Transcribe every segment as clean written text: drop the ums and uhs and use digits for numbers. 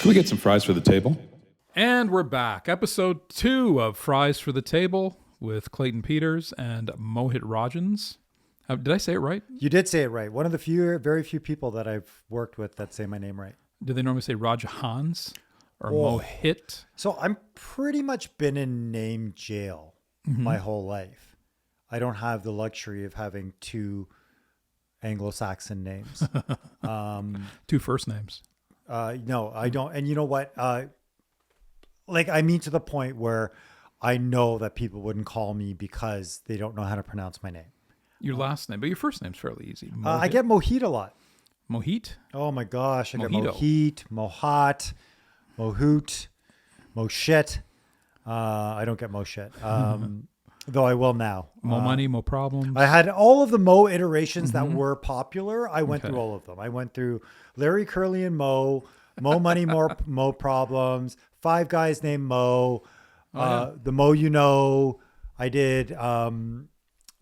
Can we get some fries for the table? And we're back. Episode 2 of Fries for the Table with Clayton Peters and Mohit Rajhans. Did I say it right? You did say it right. One of the very few people that I've worked with that say my name right. Do they normally say Rajhans or Mohit? So I'm pretty much been in name jail my whole life. I don't have the luxury of having two Anglo-Saxon names. 2 first names. No, I don't. And you know what? I mean to the point where I know that people wouldn't call me because they don't know how to pronounce my name. Your last name, but your first name's fairly easy. I get Mohit a lot. Mohit? Oh my gosh. I get Mojito. Mohit, Mohat, Mohoot, Moshit. I don't get Moshit. Though I will now. Mo money, mo problems. I had all of the Mo iterations that were popular. I went through all of them. I went through Larry, Curly, and Mo, Mo Money, Mo Problems, 5 guys named Mo, the Mo you know. I did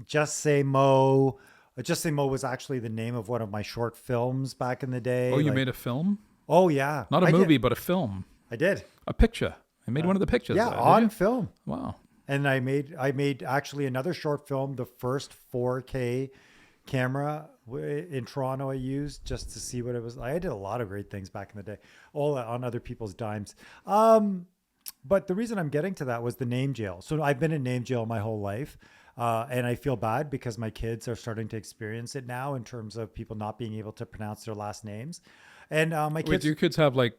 Just Say Mo. Just Say Mo was actually the name of one of my short films back in the day. Oh, you made a film? Oh, yeah. Not a movie, but a film. I did. A picture. I made one of the pictures. Yeah, on film. Wow. And I made actually another short film, the first 4K camera in Toronto I used just to see what it was. I did a lot of great things back in the day, all on other people's dimes. But the reason I'm getting to that was the name jail. So I've been in name jail my whole life. And I feel bad because my kids are starting to experience it now in terms of people not being able to pronounce their last names. And my kids... Wait, do your kids have like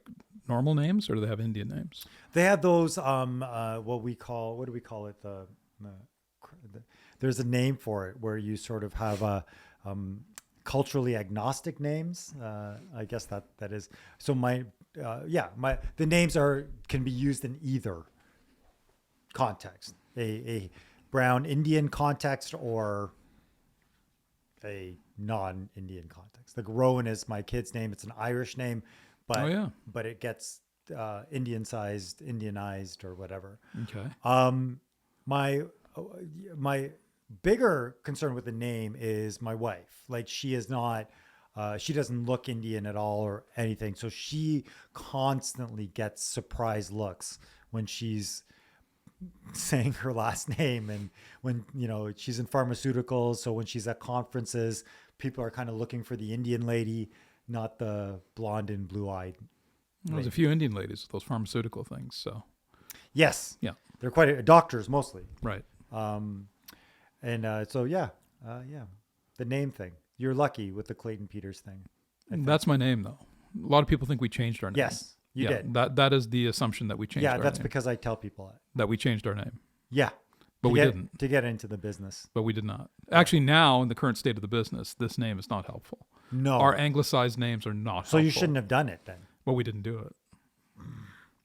normal names or do they have Indian names? They have those, what do we call it? There's a name for it where you sort of have culturally agnostic names. I guess that is. So the names can be used in either context, a brown Indian context or a non-Indian context. Like Rowan is my kid's name. It's an Irish name, but it gets Indianized or whatever. Okay. My bigger concern with the name is my wife. Like she is not, she doesn't look Indian at all or anything. So she constantly gets surprise looks when she's saying her last name, and when she's in pharmaceuticals, so when she's at conferences, people are kind of looking for the Indian lady, not the blonde and blue-eyed lady. There's a few Indian ladies with those pharmaceutical things, so yes, yeah, they're quite doctors mostly, right? The name thing, you're lucky with the Clayton Peters thing. That's my name though. A lot of people think we changed our name. Yes. You did. That is the assumption that we changed our name. Yeah, that's because I tell people that we changed our name. Yeah. But we didn't. To get into the business. But we did not. Actually, now, in the current state of the business, this name is not helpful. No. Our anglicized names are not helpful. So you shouldn't have done it then. Well, we didn't do it.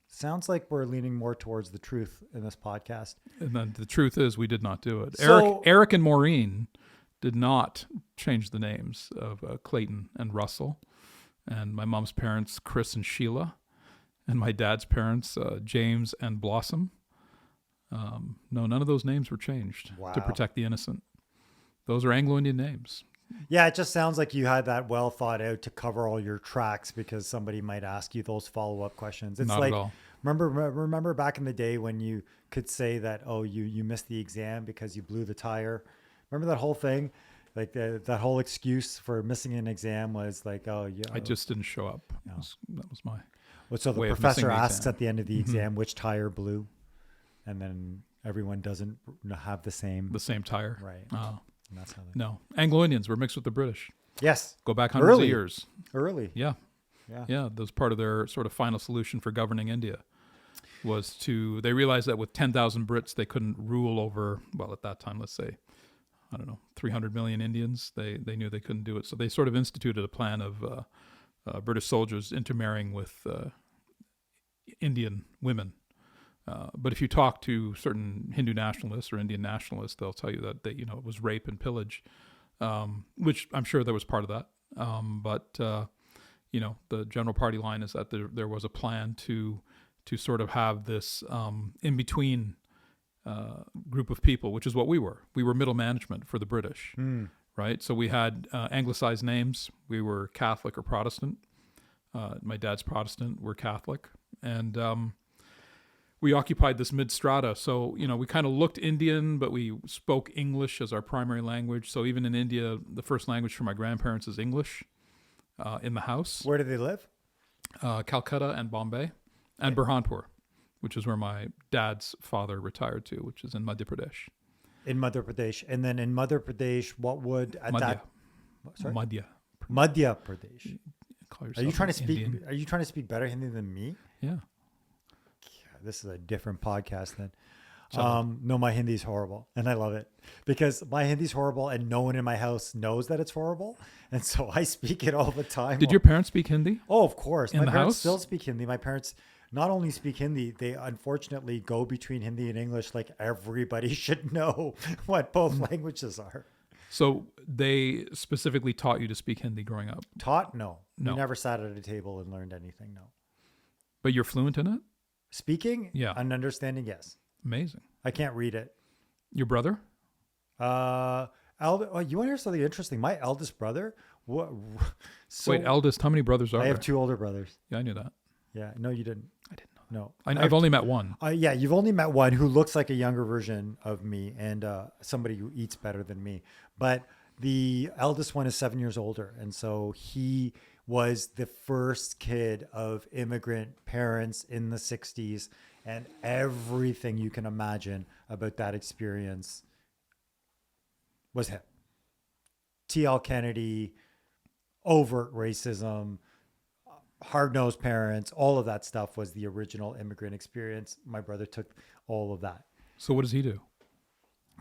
Sounds like we're leaning more towards the truth in this podcast. And then the truth is we did not do it. So, Eric and Maureen did not change the names of Clayton and Russell. And my mom's parents, Chris and Sheila. And my dad's parents, James and Blossom. No, none of those names were changed to protect the innocent. Those are Anglo-Indian names. Yeah, it just sounds like you had that well thought out to cover all your tracks because somebody might ask you those follow-up questions. It's Not like, at all. remember back in the day when you could say that, oh, you missed the exam because you blew the tire. Remember that whole thing? Like that whole excuse for missing an exam was like, oh, yeah. I just didn't show up. No. That was my So the way of professor missing the asks exam. at the end of the exam which tire blew, and then everyone doesn't have the same tire. right. Oh. And that's how they... No, Anglo-Indians were mixed with the British. Yes. Go back hundreds of Early. years. Early. Yeah. That was part of their sort of final solution for governing India. They realized that with 10,000 Brits, they couldn't rule over, well, at that time, let's say, 300 million Indians. They knew they couldn't do it. So they sort of instituted a plan of British soldiers intermarrying with Indian women. But if you talk to certain Hindu nationalists or Indian nationalists, they'll tell you that it was rape and pillage, which I'm sure there was part of that. But the general party line is that there was a plan to sort of have this in between group of people, which is what we were. We were middle management for the British, right? So we had anglicized names. We were Catholic or Protestant. My dad's Protestant. We're Catholic. And we occupied this mid-strata. So, we kind of looked Indian, but we spoke English as our primary language. So even in India, the first language for my grandparents is English in the house. Where do they live? Calcutta and Bombay and Burhanpur, which is where my dad's father retired to, which is in Madhya Pradesh. In Madhya Pradesh. And then in Madhya Pradesh, what would at Madhya. that sorry? Madhya. Madhya Pradesh. Call Are you yourself trying an to speak Indian. are you trying to speak better Hindi than me? Yeah. This is a different podcast then. So- No, my Hindi's horrible and I love it because my Hindi's horrible and no one in my house knows that it's horrible. And so I speak it all the time. Did your parents speak Hindi? Oh, of course. In My the parents house? still speak Hindi. My parents not only speak Hindi, they unfortunately go between Hindi and English. Like everybody should know what both languages are. So they specifically taught you to speak Hindi growing up, Taught? No. No. We never sat at a table and learned anything. No. but you're fluent in it? Speaking? Yeah. And understanding? Yes. Amazing. I can't read it. Your brother? Oh, you want to hear something interesting? My eldest brother. What? So Wait, eldest, how many brothers are I there? have two older brothers. Yeah, I knew that. Yeah. No, you didn't. I didn't know. No. I've only met one. Yeah, you've only met one who looks like a younger version of me and somebody who eats better than me. But the eldest one is 7 years older. And so he was the first kid of immigrant parents in the 60s. And everything you can imagine about that experience was him. T.L. Kennedy, overt racism, hard-nosed parents, all of that stuff was the original immigrant experience. My brother took all of that. So what does he do?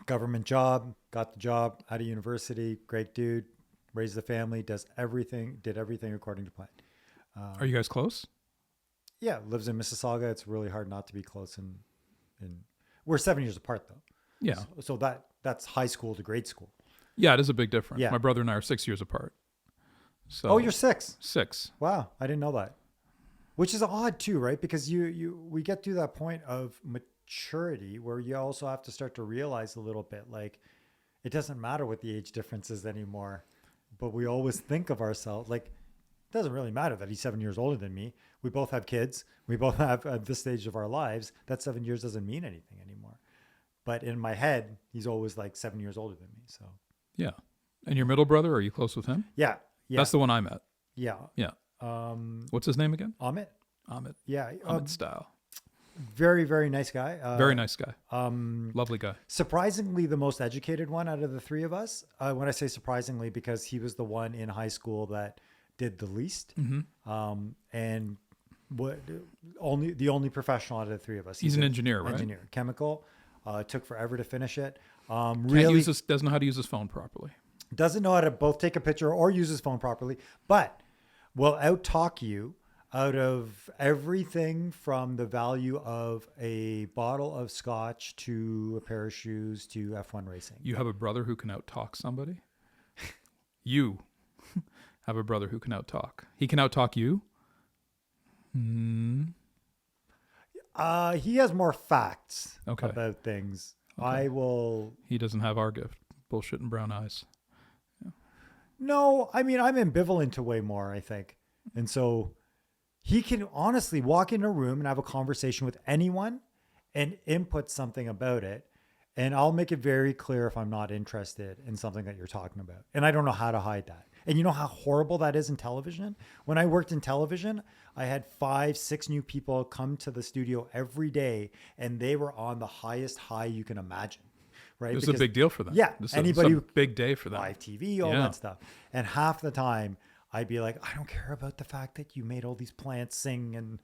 Government job, got the job out of university, great dude, raised the family, did everything according to plan. Are you guys close? Yeah, lives in Mississauga. It's really hard not to be close. And we're 7 years apart though. Yeah. So that's high school to grade school. Yeah, it is a big difference. Yeah. My brother and I are 6 years apart. So Oh, you're 6. 6. Wow, I didn't know that. Which is odd too, right? Because we get to that point of maturity where you also have to start to realize a little bit like it doesn't matter what the age difference is anymore. But we always think of ourselves like it doesn't really matter that he's 7 years older than me. We both have kids. We both have at this stage of our lives. That 7 years doesn't mean anything anymore. But in my head, he's always like 7 years older than me. So Yeah. And your middle brother, are you close with him? yeah. That's the one I met. Yeah. Yeah. What's his name again? Amit. Amit. Yeah. Amit style. Very, very nice guy. Very nice guy. Lovely guy. Surprisingly, the most educated one out of the three of us. When I say surprisingly, because he was the one in high school that did the least, and the only professional out of the three of us. He's an engineer, right? Engineer, chemical. Took forever to finish it. Can't Really doesn't know how to use his phone properly. doesn't know how to both take a picture or use his phone properly, but will out-talk you out of everything from the value of a bottle of scotch to a pair of shoes to F1 racing. You have a brother who can out-talk somebody? You have a brother who can out-talk. He can out-talk you? He has more facts Okay. about things. Okay. I will. He doesn't have our gift. Bullshit and brown eyes. No, I mean, I'm ambivalent to way more, I think. And so he can honestly walk in a room and have a conversation with anyone and input something about it. And I'll make it very clear if I'm not interested in something that you're talking about. And I don't know how to hide that. And you know how horrible that is in television? When I worked in television, I had 5, 6 new people come to the studio every day, and they were on the highest high you can imagine. Right? This is a big deal for them. Yeah. This Anybody is a who- big day for them. live TV, all Yeah. that stuff. And half the time I'd be like, I don't care about the fact that you made all these plants sing and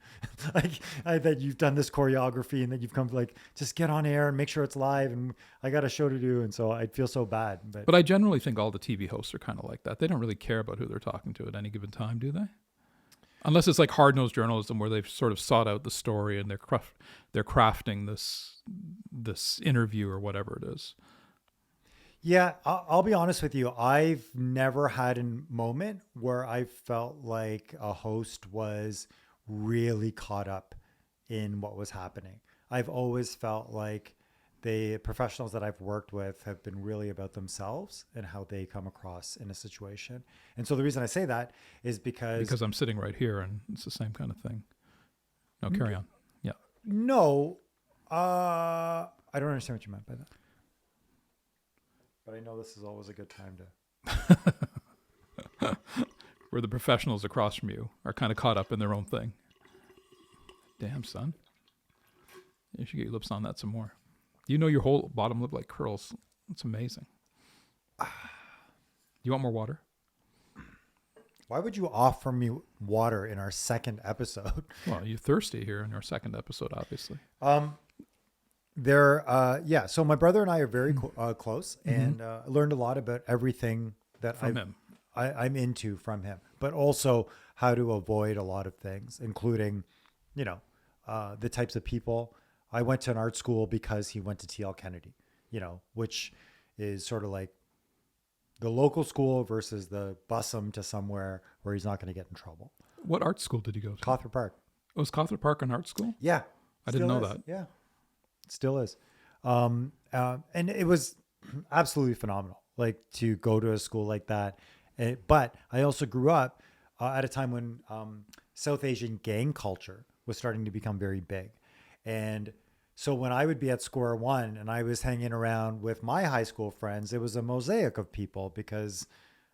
that you've done this choreography and that you've come to like, just get on air and make sure it's live. And I got a show to do. And so I'd feel so bad. But I generally think all the TV hosts are kind of like that. They don't really care about who they're talking to at any given time, do they? Unless it's like hard-nosed journalism where they've sort of sought out the story and they're crafting this interview or whatever it is. Yeah, I'll be honest with you. I've never had a moment where I felt like a host was really caught up in what was happening. I've always felt like the professionals that I've worked with have been really about themselves and how they come across in a situation. And so the reason I say that is Because I'm sitting right here and it's the same kind of thing. No, carry on. Yeah. no, I don't understand what you meant by that. But I know this is always a good time to. Where the professionals across from you are kind of caught up in their own thing. Damn, son. You should get your lips on that some more. You know your whole bottom lip like curls. It's amazing. You want more water? Why would you offer me water in our second episode? Well, you're thirsty here in our second episode, obviously. So my brother and I are very close, and I learned a lot about everything that From him. I'm into from him, but also how to avoid a lot of things, including, the types of people. I went to an art school because he went to TL Kennedy, which is sort of like the local school versus the bus him to somewhere where he's not going to get in trouble. What art school did you go to? Cawthra Park. Oh, was Cawthra Park an art school? Yeah. I didn't know Still is. that. Yeah. It still is. And it was absolutely phenomenal, like to go to a school like that. But I also grew up at a time when South Asian gang culture was starting to become very big. And so when I would be at Square One and I was hanging around with my high school friends, it was a mosaic of people because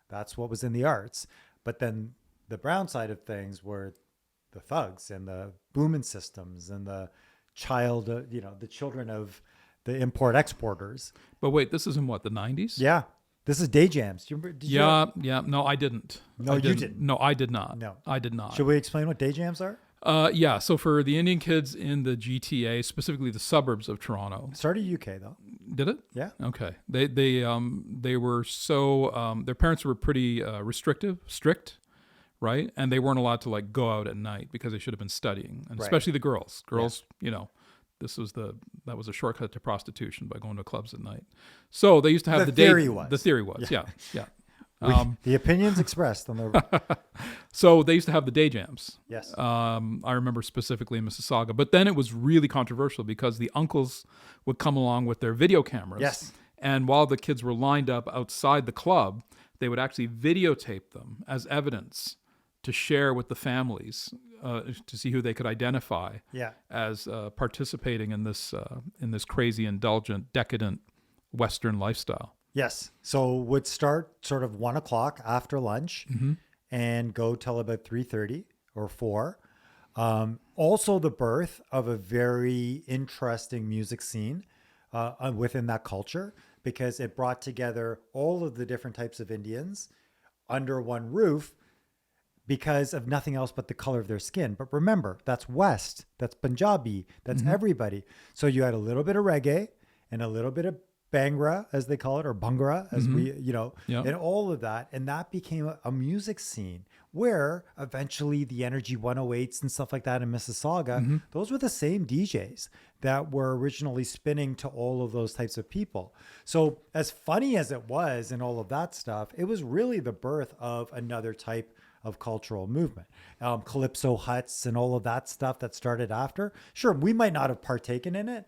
that's what was in the arts. But then the brown side of things were the thugs and the booming systems and the the children of the import exporters. But wait, this is in what, the 90s? Yeah. This is day jams. Did you Yeah. No, I didn't. No, you didn't. No, I did not. No. I did not. Should we explain what day jams are? Yeah. So for the Indian kids in the GTA, specifically the suburbs of Toronto, Started UK though. did it? Yeah. Okay. They were so their parents were pretty strict, right? And they weren't allowed to like go out at night because they should have been studying, and Right. especially the girls. Girls, that was a shortcut to prostitution by going to clubs at night. So they used to have The the theory day. was. The theory was, yeah. The opinions expressed on the So they used to have the day jams. yes. I remember specifically in Mississauga. But then it was really controversial because the uncles would come along with their video cameras. Yes. And while the kids were lined up outside the club, they would actually videotape them as evidence to share with the families to see who they could identify Yeah. as participating in this crazy, indulgent, decadent Western lifestyle. Yes. So would start sort of 1 o'clock after lunch and go till about 3:30 or 4. Also the birth of a very interesting music scene within that culture, because it brought together all of the different types of Indians under one roof because of nothing else but the color of their skin. But remember, that's West, that's Punjabi, that's everybody. So you had a little bit of reggae and a little bit of Bhangra, as they call it, or Bhangra, as and all of that. And that became a music scene where eventually the Energy 108s and stuff like that in Mississauga, those were the same DJs that were originally spinning to all of those types of people. So as funny as it was and all of that stuff, it was really the birth of another type of cultural movement. Calypso huts and all of that stuff that started after. Sure, we might not have partaken in it,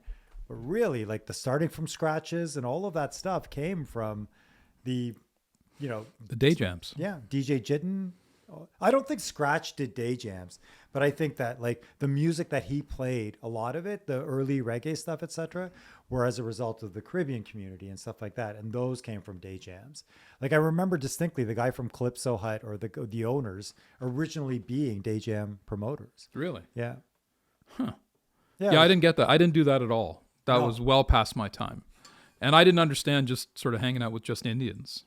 but really, like the starting from scratches and all of that stuff came from the day jams. Yeah, DJ Jitten. I don't think Scratch did day jams, but I think that like the music that he played, a lot of it, the early reggae stuff, etc., were as a result of the Caribbean community and stuff like that, and those came from day jams. Like I remember distinctly the guy from Calypso Hut or the owners originally being day jam promoters. Really? Yeah. Huh. Yeah, I didn't get that. I didn't do that at all. That was well past my time. And I didn't understand just sort of hanging out with just Indians.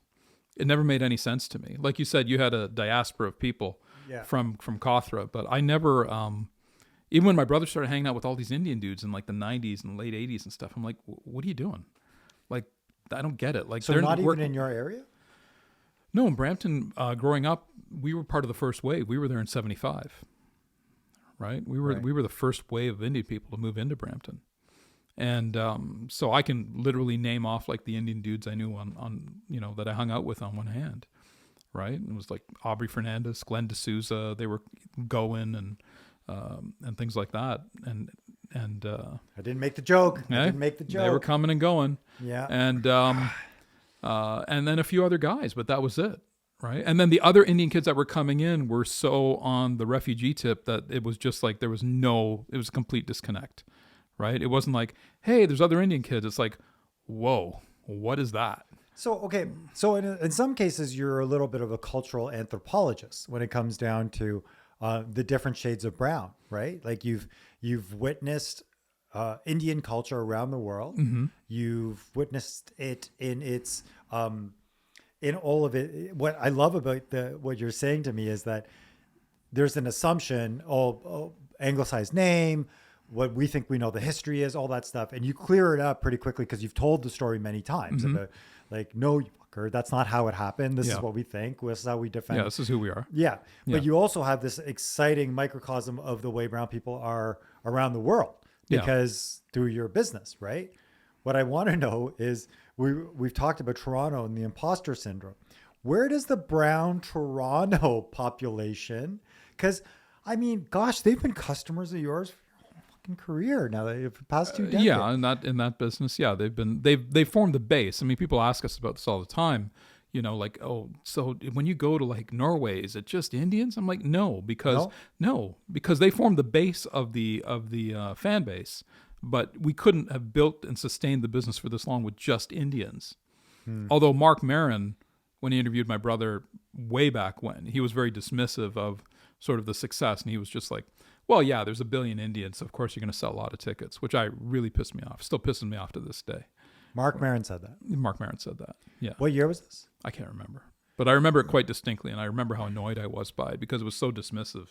It never made any sense to me. Like you said, you had a diaspora of people from Cawthra, but I never, even when my brother started hanging out with all these Indian dudes in like the 90s and late 80s and stuff, I'm like, what are you doing? Like, I don't get it. Like, So not even in your area? No, in Brampton, growing up, we were part of the first wave. We were there in 75, right? We were the first wave of Indian people to move into Brampton. And so I can literally name off like the Indian dudes I knew on that I hung out with on one hand, right? It was like Aubrey Fernandez, Glenn D'Souza, they were going and things like that. And And I didn't make the joke. I yeah, didn't make the joke. they were coming and going. Yeah. And then a few other guys, but that was it. Right. And then the other Indian kids that were coming in were so on the refugee tip that it was just like it was a complete disconnect. Right. It wasn't like, hey, there's other Indian kids. It's like, whoa, what is that? So, okay. So in some cases, you're a little bit of a cultural anthropologist when it comes down to the different shades of brown, right? Like you've witnessed Indian culture around the world. Mm-hmm. You've witnessed it in its in all of it. What I love about what you're saying to me is that there's an assumption, anglicized name, what we think we know the history is, all that stuff. And you clear it up pretty quickly because you've told the story many times about like, no, you fucker, that's not how it happened. This is what we think. This is how we defend. Yeah, this is who we are. Yeah. Yeah. But you also have this exciting microcosm of the way brown people are around the world because through your business, right? What I want to know is we've talked about Toronto and the imposter syndrome. Where does the brown Toronto population, because I mean, gosh, they've been customers of yours for your whole fucking career now, for the past 2 decades. Yeah, in that business, yeah, they've formed the base. I mean, people ask us about this all the time. You know, like, oh, so when you go to like Norway, is it just Indians? I'm like, no, because they formed the base of the fan base, but we couldn't have built and sustained the business for this long with just Indians. Although Mark Maron, when he interviewed my brother way back when, he was very dismissive of sort of the success, and he was just like, well, yeah, there's 1 billion Indians, so of course you're going to sell a lot of tickets, which I really pissed me off. Still pisses me off to this day. Mark Maron said that. Mark Maron said that. Yeah. What year was this? I can't remember, but I remember it quite distinctly, and I remember how annoyed I was by it because it was so dismissive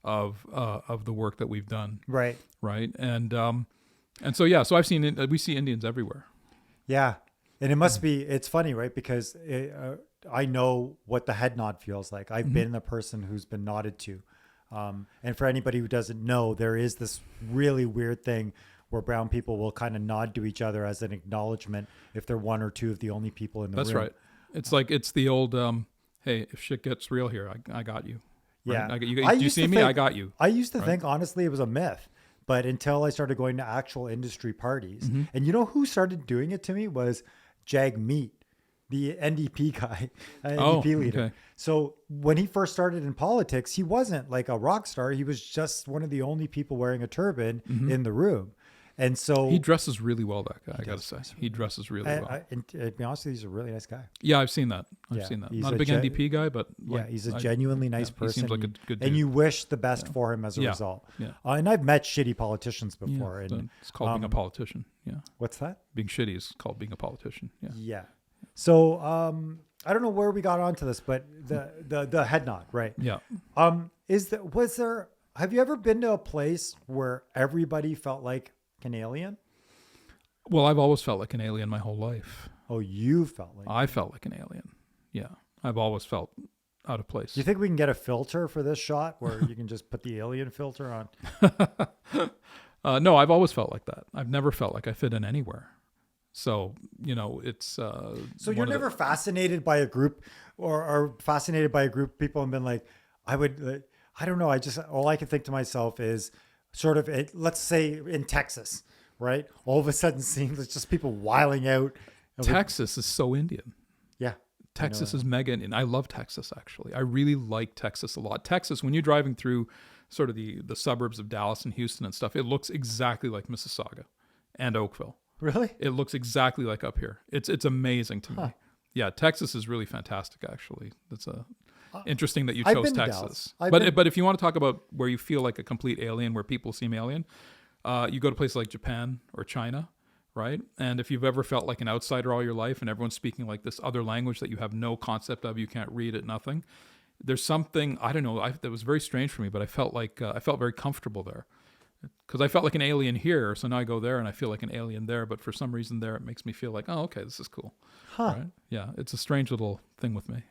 of the work that we've done. Right. Right. And so yeah, so we see Indians everywhere. Yeah, and it must be. It's funny, right? Because I know what the head nod feels like. I've been the person who's been nodded to, and for anybody who doesn't know, there is this really weird thing where brown people will kind of nod to each other as an acknowledgement if they're one or two of the only people in the room. That's right. It's like, it's the old, hey, if shit gets real here, I got you. Yeah. Right? Do you see me? I got you. I used to think, honestly, it was a myth. But until I started going to actual industry parties, and you know who started doing it to me was Jagmeet, the NDP guy, NDP leader. Okay. So when he first started in politics, he wasn't like a rock star. He was just one of the only people wearing a turban in the room. And so he dresses really well, that guy, I got to say. He dresses really well. And to be honest with you, he's a really nice guy. Yeah, I've seen that. I've seen that. Not a big NDP guy, but yeah, he's a genuinely nice person. He seems like a good dude. And you wish the best for him as a result. Yeah. And I've met shitty politicians before. Yeah, and it's called being a politician. Yeah. What's that? Being shitty is called being a politician. Yeah. Yeah. So I don't know where we got onto this, but the head nod, right? Yeah. Have you ever been to a place where everybody felt like an alien? Well, I've always felt like an alien my whole life. Oh, you felt like I felt like an alien. Yeah. I've always felt out of place. Do you think we can get a filter for this shot where you can just put the alien filter on? No, I've always felt like that. I've never felt like I fit in anywhere. So, you know, it's... So you're never fascinated by a group or fascinated by a group of people and been like, I don't know. All I can think to myself is sort of, let's say in Texas, right? All of a sudden seems it's just people wiling out. Texas is so Indian. Yeah. Texas is mega Indian. I love Texas, actually. I really like Texas a lot. Texas, when you're driving through sort of the suburbs of Dallas and Houston and stuff, it looks exactly like Mississauga and Oakville. Really? It looks exactly like up here. It's amazing to me. Yeah, Texas is really fantastic, actually. That's interesting that you chose Texas. But if you want to talk about where you feel like a complete alien, where people seem alien, you go to places like Japan or China, right? And if you've ever felt like an outsider all your life and everyone's speaking like this other language that you have no concept of, you can't read it, nothing. There's something, I don't know, that was very strange for me, but I felt like, I felt very comfortable there. Because I felt like an alien here, so now I go there and I feel like an alien there. But for some reason there, it makes me feel like, oh, okay, this is cool. Huh. Right? Yeah, it's a strange little thing with me.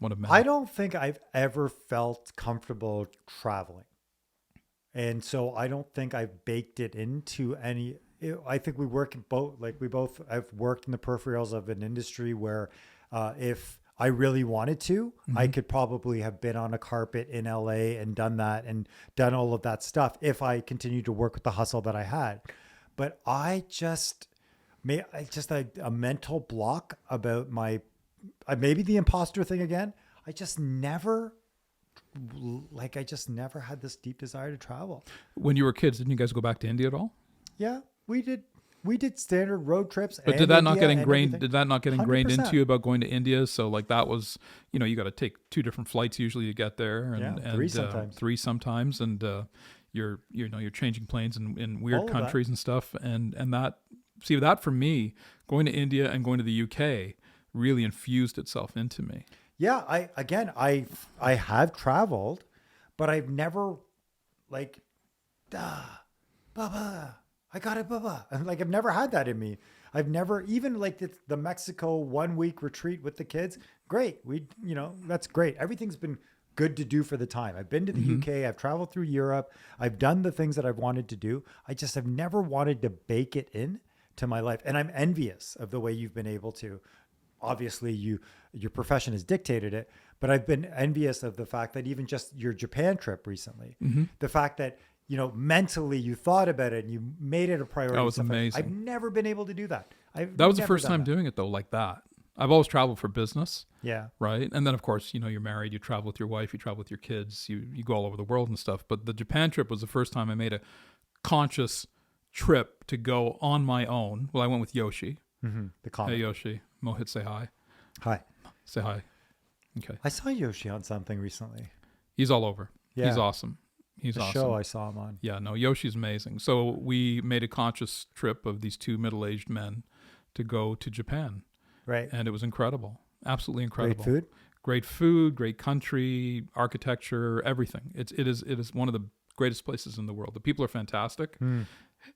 One of many. I don't think I've ever felt comfortable traveling. And so I don't think I've baked it into any... I think we both have worked in the peripherals of an industry where if I really wanted to, I could probably have been on a carpet in LA and done that and done all of that stuff if I continued to work with the hustle that I had. But I just made a mental block about maybe the imposter thing again. I just never had this deep desire to travel. When you were kids, didn't you guys go back to India at all? Yeah, we did standard road trips. But did that not get ingrained? Did that not get ingrained 100%. into you about going to India? So like that was, you got to take 2 different flights usually to get there, and, Yeah, 3 sometimes. 3 sometimes, and you're changing planes in weird All of countries and stuff, and that for me, going to India and going to the UK really infused itself into me. Yeah, I have traveled, but I've never Baba, I got it, Baba. And I've never had that in me. I've never even the Mexico 1 week retreat with the kids. Great. That's great. Everything's been good to do for the time. I've been to the UK. I've traveled through Europe. I've done the things that I've wanted to do. I just have never wanted to bake it in to my life. And I'm envious of the way you've been able to. Obviously, your profession has dictated it, but I've been envious of the fact that even just your Japan trip recently, the fact that, mentally you thought about it and you made it a priority. That was amazing. I've never been able to do that. That was the first time doing it though, like that. I've always traveled for business. Yeah. Right. And then of course, you're married, you travel with your wife, you travel with your kids, you go all over the world and stuff. But the Japan trip was the first time I made a conscious trip to go on my own. Well, I went with Yoshi. The comic. Hey Yoshi, Mohit, say hi. Hi. Say hi. Okay. I saw Yoshi on something recently. He's all over. Yeah. He's awesome. He's The awesome. show I saw him on. Yeah, no, Yoshi's amazing. So we made a conscious trip of these 2 middle-aged men to go to Japan. Right. And it was incredible. Absolutely incredible. Great food. Great country, architecture, everything. It is one of the greatest places in the world. The people are fantastic.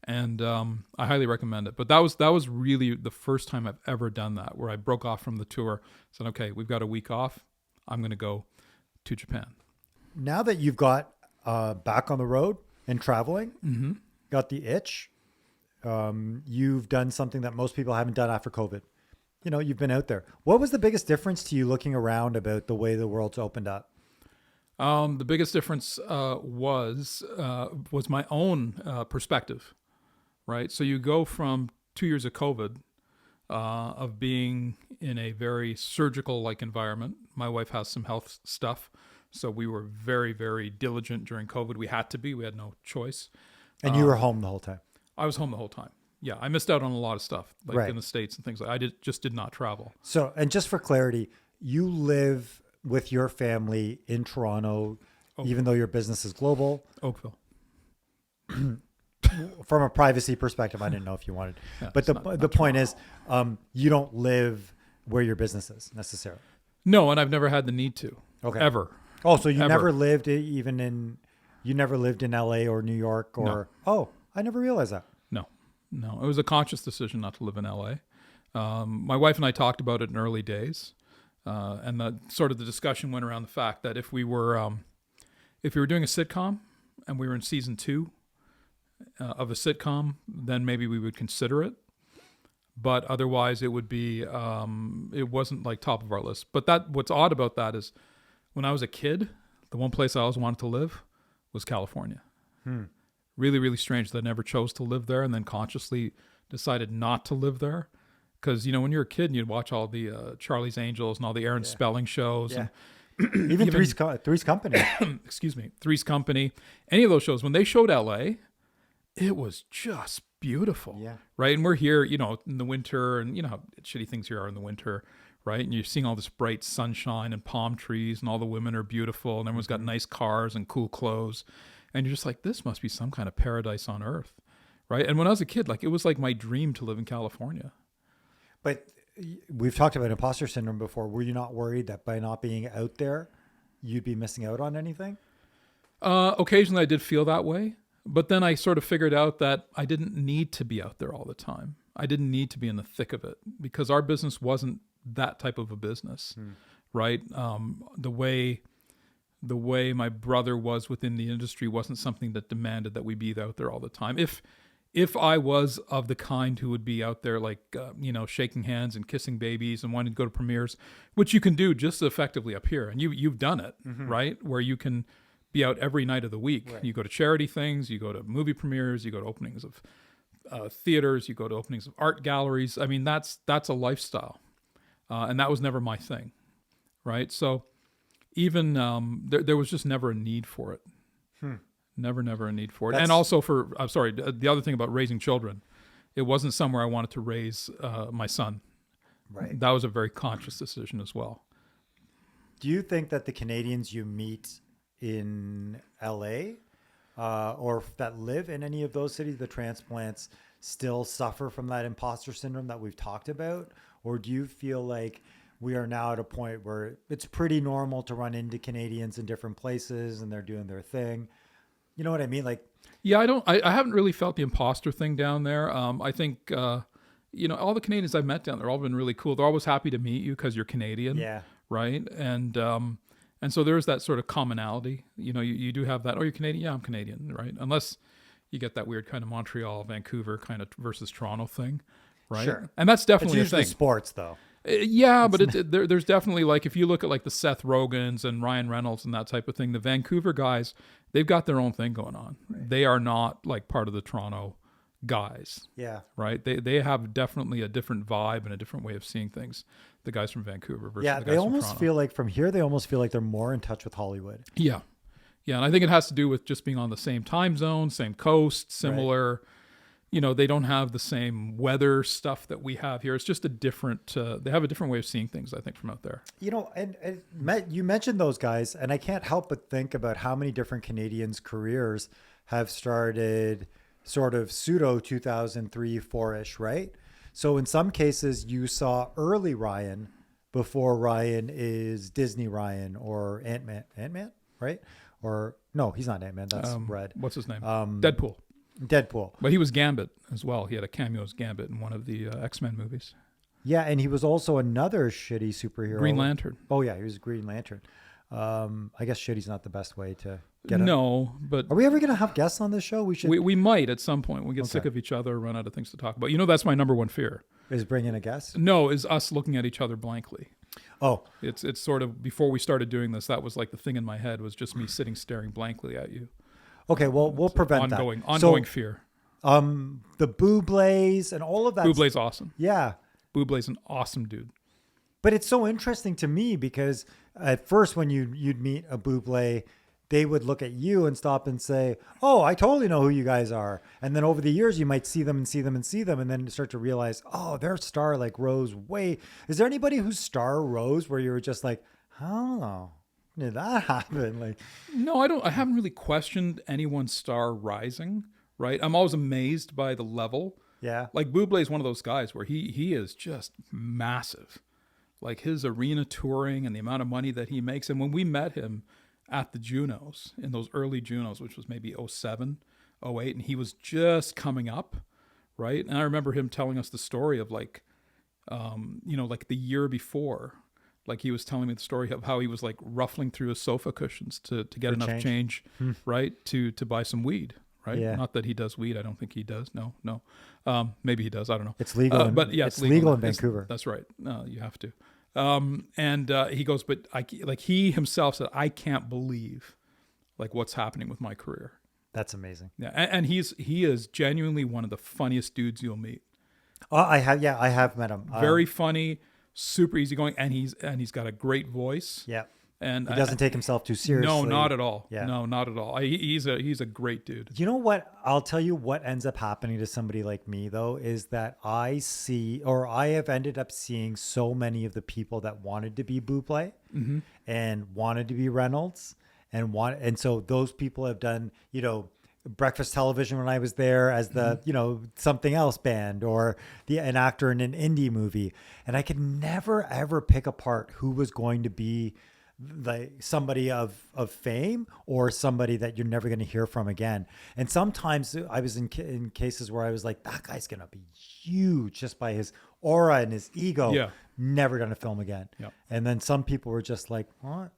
And I highly recommend it. But that was really the first time I've ever done that, where I broke off from the tour, said, okay, we've got a week off. I'm going to go to Japan. Now that you've got back on the road and traveling, got the itch, you've done something that most people haven't done after COVID. You've been out there. What was the biggest difference to you looking around about the way the world's opened up? The biggest difference was my own perspective, right? So you go from 2 years of COVID, of being in a very surgical-like environment. My wife has some health stuff, so we were very, very diligent during COVID. We had to be. We had no choice. And you were home the whole time. I was home the whole time. Yeah, I missed out on a lot of stuff, like Right. in the States and things like that. I just did not travel. So, and just for clarity, you live with your family in Toronto, even though your business is global. Oakville. From a privacy perspective, I didn't know if you wanted. Yeah, but the point is, you don't live where your business is necessarily. No, and I've never had the need to. Okay. Ever. Oh, so you Ever. never lived you never lived in LA or New York or, No. Oh, I never realized that. No. It was a conscious decision not to live in LA. My wife and I talked about it in early days. And the discussion went around the fact that if we were doing a sitcom and we were in season 2 of a sitcom, then maybe we would consider it. But otherwise, it would be it wasn't like top of our list. But what's odd about that is, when I was a kid, the one place I always wanted to live was California. Really, really strange that I never chose to live there, and then consciously decided not to live there. Because when you're a kid and you'd watch all the Charlie's Angels and all the Aaron Spelling shows, Yeah. and Even Three's Company. excuse me, Three's Company, any of those shows, when they showed LA, it was just beautiful. Yeah. Right. And we're here, in the winter, and how shitty things here are in the winter. Right. And you're seeing all this bright sunshine and palm trees, and all the women are beautiful, and everyone's got nice cars and cool clothes. And you're just like, this must be some kind of paradise on earth. Right. And when I was a kid, it was like my dream to live in California. But we've talked about imposter syndrome before. Were you not worried that by not being out there, you'd be missing out on anything? Occasionally I did feel that way, but then I sort of figured out that I didn't need to be out there all the time. I didn't need to be in the thick of it, because our business wasn't that type of a business, right? The way my brother was within the industry wasn't something that demanded that we be out there all the time. If if I was of the kind who would be out there like, shaking hands and kissing babies and wanting to go to premieres, which you can do just as effectively up here. And you've done it, right? Where you can be out every night of the week. Right. You go to charity things, you go to movie premieres, you go to openings of theaters, you go to openings of art galleries. I mean, that's a lifestyle. And that was never my thing, right? So even there was just never a need for it. Never a need for it. And also the other thing about raising children, it wasn't somewhere I wanted to raise my son. Right. That was a very conscious decision as well. Do you think that the Canadians you meet in LA or that live in any of those cities, the transplants, still suffer from that imposter syndrome that we've talked about? Or do you feel like we are now at a point where it's pretty normal to run into Canadians in different places and they're doing their thing? You know what I mean? Like, yeah, I haven't really felt the imposter thing down there. I think, all the Canadians I've met down there, all been really cool. They're always happy to meet you because you're Canadian. yeah. Right. And so there's that sort of commonality, you do have that. Oh, you're Canadian. Yeah, I'm Canadian. Right. Unless you get that weird kind of Montreal, Vancouver kind of versus Toronto thing. Right. Sure. And that's It's definitely a usually thing. sports, though. Yeah, but there's definitely, like, if you look at like the Seth Rogans and Ryan Reynolds and that type of thing, the Vancouver guys, they've got their own thing going on. Right. They are not like part of the Toronto guys. Yeah. Right. They have definitely a different vibe and a different way of seeing things. The guys from Vancouver versus the guys They from almost Toronto. feel like from here, they almost feel like they're more in touch with Hollywood. Yeah. Yeah. And I think it has to do with just being on the same time zone, same coast, similar, they don't have the same weather stuff that we have here. It's just a different, they have a different way of seeing things, I think, from out there. And you mentioned those guys, and I can't help but think about how many different Canadians' careers have started sort of pseudo 2003, 4-ish, right? So in some cases, you saw early Ryan before Ryan is Disney Ryan or Ant-Man, right? Or no, he's not Ant-Man. That's Red. What's his name? Deadpool. But he was Gambit as well. He had a cameo as Gambit in one of the X-Men movies. Yeah, and he was also another shitty superhero. Green Lantern. Oh, yeah, he was Green Lantern. I guess shitty's not the best way to get No, but... Are we ever going to have guests on this show? We might at some point. We get sick of each other, run out of things to talk about. That's my number one fear. Is bringing a guest? No, is us looking at each other blankly. Oh. It's sort of, before we started doing this, that was like the thing in my head, was just me sitting staring blankly at you. Okay, well, we'll prevent ongoing fear. The Bublé's and all of that. Bublé's awesome. Yeah. Bublé's an awesome dude. But it's so interesting to me because at first when you'd meet a Bublé, they would look at you and stop and say, oh, I totally know who you guys are. And then over the years, you might see them and see them and see them and then start to realize, oh, their star like rose way. Is there anybody whose star rose where you were just like, how did that happen? Like, no, I haven't really questioned anyone's star rising, right? I'm always amazed by the level. Yeah. Like Bublé is one of those guys where he is just massive. Like his arena touring and the amount of money that he makes. And when we met him at the Junos, in those early Junos, which was maybe 07, 08, and he was just coming up, right? And I remember him telling us the story of like, like the year before, like he was telling me the story of how he was like ruffling through his sofa cushions to get enough change, right? To buy some weed, right? Yeah. Not that he does weed. I don't think he does. No. Maybe he does. I don't know. It's legal. But yeah, it's legal in Vancouver. That's right. You have to. And he goes, but he himself said, I can't believe like what's happening with my career. That's amazing. Yeah. And he is genuinely one of the funniest dudes you'll meet. I have met him. Very funny, super easygoing. And he's got a great voice. Yeah. And he doesn't take himself too seriously. No, not at all. Yeah. No, not at all. He's a great dude. You know what? I'll tell you what ends up happening to somebody like me, though, is that I have ended up seeing so many of the people that wanted to be Bublé and wanted to be Reynolds and so those people have done, breakfast television when I was there as the, something else band or an actor in an indie movie. And I could never, ever pick apart who was going to be like somebody of fame or somebody that you're never going to hear from again. And sometimes I was in cases where I was like, that guy's going to be huge just by his aura and his ego. Yeah. Never going to film again. Yep. And then some people were just like, what?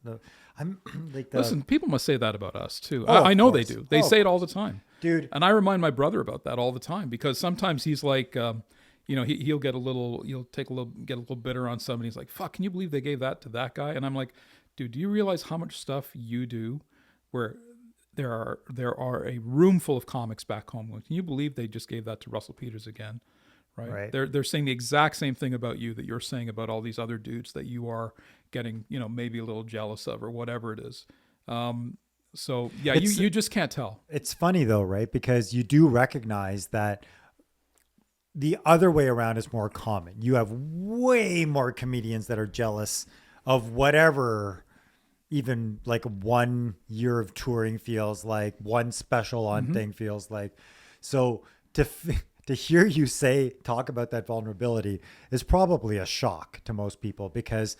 I'm like, Listen, people must say that about us too. Oh, I know of they course. do. They say it all the time. Dude. And I remind my brother about that all the time, because sometimes he's like, he'll get get a little bitter on somebody. He's like, fuck, can you believe they gave that to that guy? And I'm like, dude, do you realize how much stuff you do where there are a room full of comics back home? Can you believe they just gave that to Russell Peters again? Right. They're saying the exact same thing about you that you're saying about all these other dudes that you are getting, maybe a little jealous of or whatever it is. So yeah, you just can't tell. It's funny though, right? Because you do recognize that the other way around is more common. You have way more comedians that are jealous of whatever even like 1 year of touring feels like, one special on thing feels like. So to hear you talk about that vulnerability is probably a shock to most people, because,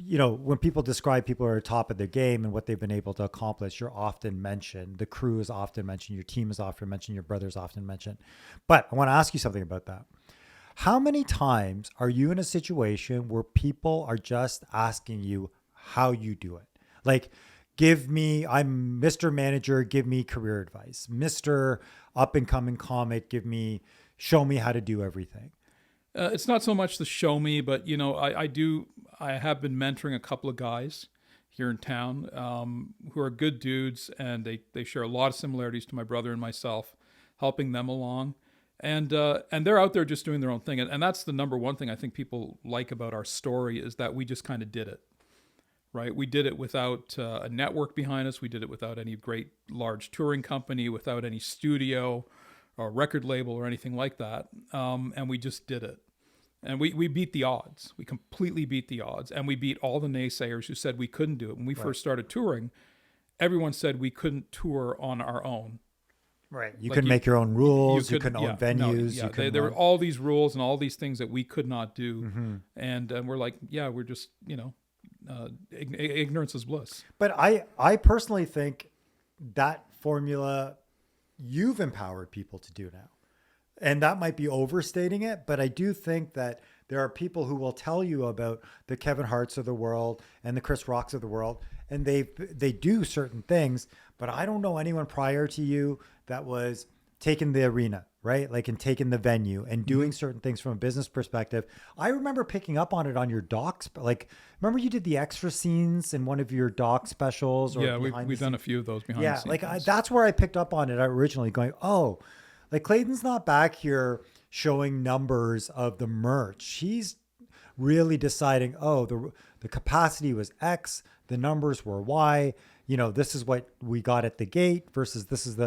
when people describe people who are top of their game and what they've been able to accomplish, you're often mentioned. The crew is often mentioned. Your team is often mentioned. Your brother's often mentioned. But I want to ask you something about that. How many times are you in a situation where people are just asking you how you do it? Like, I'm Mr. Manager, give me career advice. Mr. Up and coming comic, show me how to do everything. It's not so much the show me, but I have been mentoring a couple of guys here in town who are good dudes, and they share a lot of similarities to my brother and myself, helping them along. And they're out there just doing their own thing. And that's the number one thing I think people like about our story, is that we just kind of did it. Right. We did it without a network behind us. We did it without any great large touring company, without any studio or record label or anything like that. And we just did it. And we beat the odds. We completely beat the odds. And we beat all the naysayers who said we couldn't do it. When we first started touring, everyone said we couldn't tour on our own. Right. You couldn't make your own rules. You couldn't own venues. There were all these rules and all these things that we could not do. And we're like, we're just, ignorance is bliss. But I personally think that formula you've empowered people to do now. And that might be overstating it, but I do think that there are people who will tell you about the Kevin Harts of the world and the Chris Rocks of the world, and they do certain things, but I don't know anyone prior to you that was taking the arena, right? Like, and taking the venue and doing certain things from a business perspective. I remember picking up on it on your docs. Like, remember you did the extra scenes in one of your doc specials? Or we've done a few of those behind the scenes. Like that's where I picked up on it originally, going, oh, like Clayton's not back here showing numbers of the merch. He's really deciding, oh, the capacity was X, the numbers were Y. This is what we got at the gate versus this is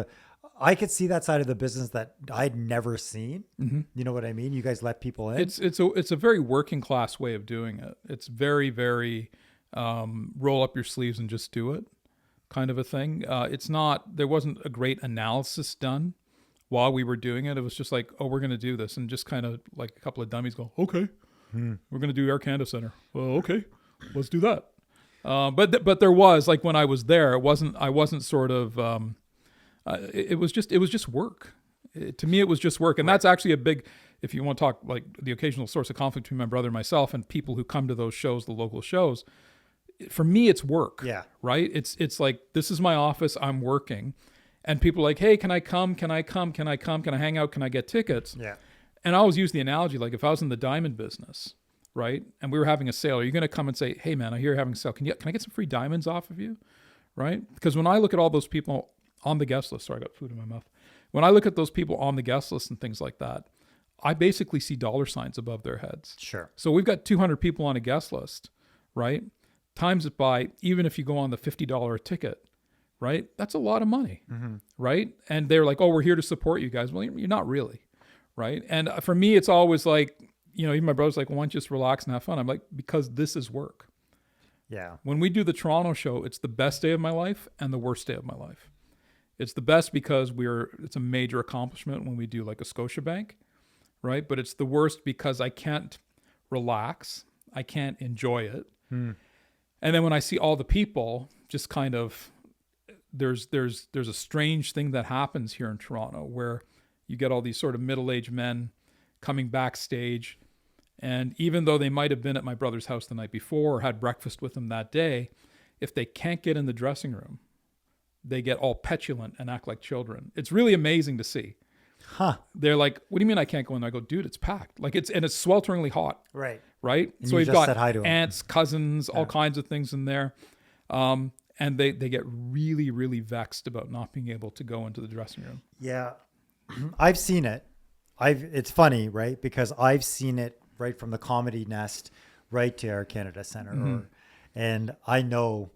I could see that side of the business that I'd never seen. You know what I mean? You guys let people in. It's a very working class way of doing it. It's very, very roll up your sleeves and just do it kind of a thing. There wasn't a great analysis done while we were doing it. It was just like, oh, we're going to do this. And just kind of like a couple of dummies go, okay, we're going to do Air Canada Center. Well, okay, let's do that. But there was, like, when I was there, I wasn't sort of, it was just work. To me, it was just work. And that's actually a big, if you want to talk like the occasional source of conflict between my brother and myself and people who come to those shows, the local shows, for me, it's work. Yeah. Right. It's like, this is my office. I'm working. And people are like, hey, can I come? Can I come? Can I come? Can I hang out? Can I get tickets? Yeah. And I always use the analogy, like, if I was in the diamond business, right, and we were having a sale, are you going to come and say, hey, man, I hear you're having a sale. Can I get some free diamonds off of you? Right? Because when I look at all those people on the guest list, sorry, I got food in my mouth. When I look at those people on the guest list and things like that, I basically see dollar signs above their heads. Sure. So we've got 200 people on a guest list, right? Times it by, even if you go on the $50 a ticket, right? That's a lot of money, right? And they're like, oh, we're here to support you guys. Well, you're not really, right? And for me, it's always like, even my brother's like, well, why don't you just relax and have fun? I'm like, because this is work. Yeah. When we do the Toronto show, it's the best day of my life and the worst day of my life. It's the best because it's a major accomplishment when we do like a Scotiabank, right? But it's the worst because I can't relax. I can't enjoy it. And then when I see all the people just kind of, there's a strange thing that happens here in Toronto where you get all these sort of middle-aged men coming backstage, and even though they might have been at my brother's house the night before or had breakfast with him that day, if they can't get in the dressing room, they get all petulant and act like children. It's really amazing to see. Huh. They're like, what do you mean I can't go in there? I go, dude, it's packed. Like it's swelteringly hot. Right. Right. And so you we've just got said hi to 'em. aunts, cousins, all kinds of things in there. And they get really, really vexed about not being able to go into the dressing room. Yeah. I've seen it. It's funny, right? Because I've seen it right from the Comedy Nest right to Air Canada Center. And I know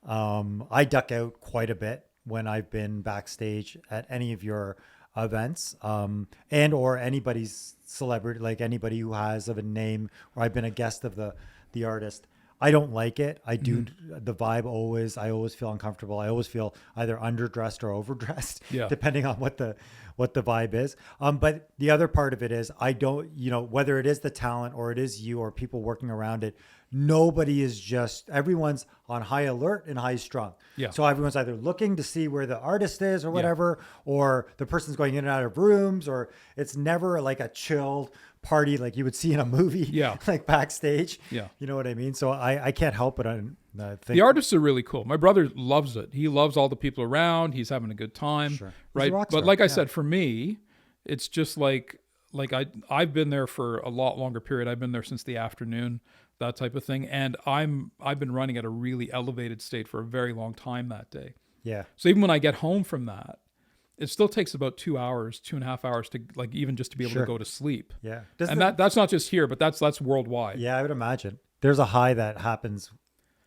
I duck out quite a bit when I've been backstage at any of your events and or anybody's celebrity, like anybody who has of a name, or I've been a guest of the artist. I don't like it. I do the vibe I always feel uncomfortable. I always feel either underdressed or overdressed, depending on what the vibe is. But the other part of it is I don't, whether it is the talent or it is you or people working around it, everyone's on high alert and high strung. Yeah. So everyone's either looking to see where the artist is or whatever, or the person's going in and out of rooms, or it's never like a chilled party like you would see in a movie, like backstage. Yeah. You know what I mean? So I can't help but think. The artists are really cool. My brother loves it. He loves all the people around. He's having a good time. Sure. Right. He's a rock But star. like I said, for me, it's just like I've been there for a lot longer period. I've been there since the afternoon, that type of thing. And I've been running at a really elevated state for a very long time that day. Yeah. So even when I get home from that, it still takes about 2 hours, 2.5 hours to even just to be able to go to sleep. Yeah. That's not just here, but that's worldwide. Yeah, I would imagine. There's a high that happens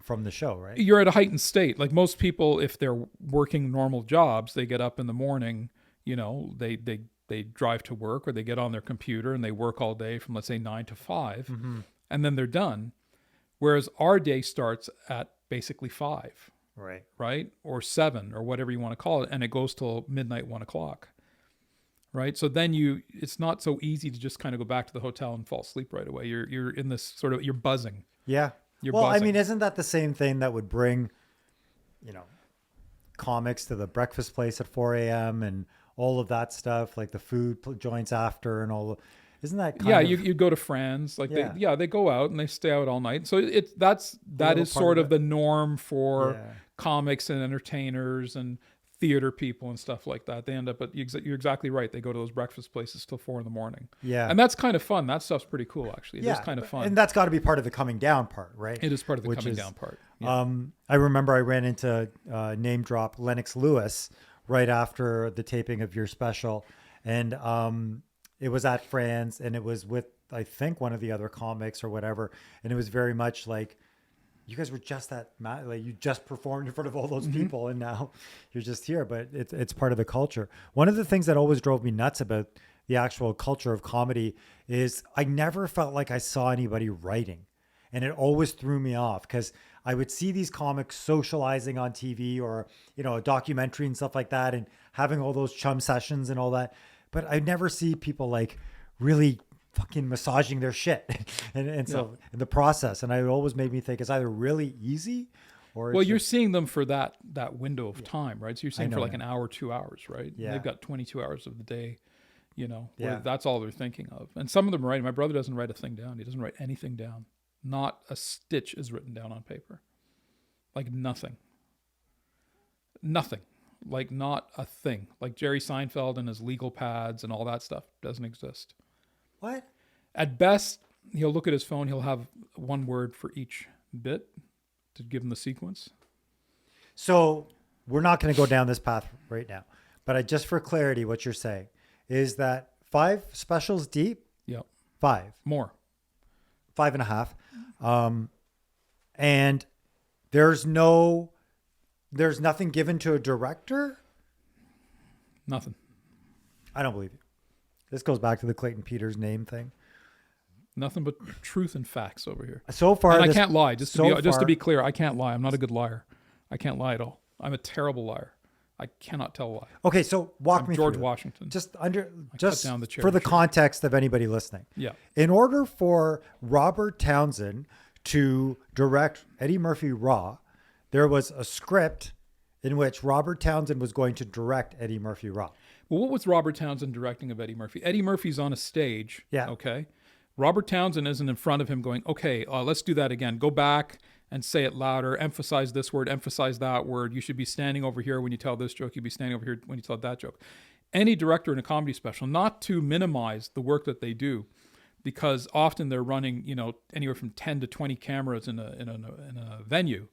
from the show, right? You're at a heightened state. Like most people, if they're working normal jobs, they get up in the morning, they drive to work or they get on their computer and they work all day from, let's say, 9 to 5, and then they're done. Whereas our day starts at basically 5. Right. Or 7 or whatever you want to call it. And it goes till midnight, 1 o'clock. Right. So then it's not so easy to just kind of go back to the hotel and fall asleep right away. You're in this sort of, you're buzzing. Yeah. You're buzzing. I mean, isn't that the same thing that would bring, comics to the breakfast place at 4 a.m. and all of that stuff, like the food joints after and all. Isn't that kind of... you go to friends, like they go out and they stay out all night. So that is sort of the norm for comics and entertainers and theater people and stuff like that. They end up you're exactly right. They go to those breakfast places till 4 a.m. Yeah. And that's kind of fun. That stuff's pretty cool, actually. It is kind of fun. And that's got to be part of the coming down part, right? It is part of the coming down part. Yeah. I remember I ran into name drop Lennox Lewis right after the taping of your special. And it was at Fran's and it was with, I think, one of the other comics or whatever. And it was very much like, you guys were just you just performed in front of all those people and now you're just here, but it's part of the culture. One of the things that always drove me nuts about the actual culture of comedy is I never felt like I saw anybody writing, and it always threw me off because I would see these comics socializing on TV or, a documentary and stuff like that and having all those chum sessions and all that. But I never see people like really fucking massaging their shit and so in the process, and it always made me think it's either really easy or you're seeing them for that window of time, right? So you're seeing for like an hour, 2 hours, right? Yeah. And they've got 22 hours of the day, where that's all they're thinking of. And some of them write. My brother doesn't write a thing down. He doesn't write anything down. Not a stitch is written down on paper. Like nothing. Like not a thing. Like Jerry Seinfeld and his legal pads and all that stuff doesn't exist. What? At best, he'll look at his phone. He'll have one word for each bit to give him the sequence. So we're not going to go down this path right now, but just for clarity, what you're saying is that 5 specials deep. Yep. 5 more. 5.5. And there's nothing given to a director. Nothing. I don't believe you. This goes back to the Clayton Peters name thing. Nothing but truth and facts over here. So far, and I can't lie. Just to be clear, I can't lie. I'm not a good liar. I can't lie at all. I'm a terrible liar. I cannot tell a lie. Okay, so walk me George through Washington. Just down the chair for the context of anybody listening. Yeah. In order for Robert Townsend to direct Eddie Murphy Raw, there was a script in which Robert Townsend was going to direct Eddie Murphy Raw. Well, what was Robert Townsend directing of Eddie Murphy? Eddie Murphy's on a stage. Yeah. Okay. Robert Townsend isn't in front of him going, okay, let's do that again. Go back and say it louder, emphasize this word, emphasize that word. You should be standing over here when you tell this joke. You'd be standing over here when you tell that joke. Any director in a comedy special, not to minimize the work that they do, because often they're running, anywhere from 10 to 20 cameras in a venue.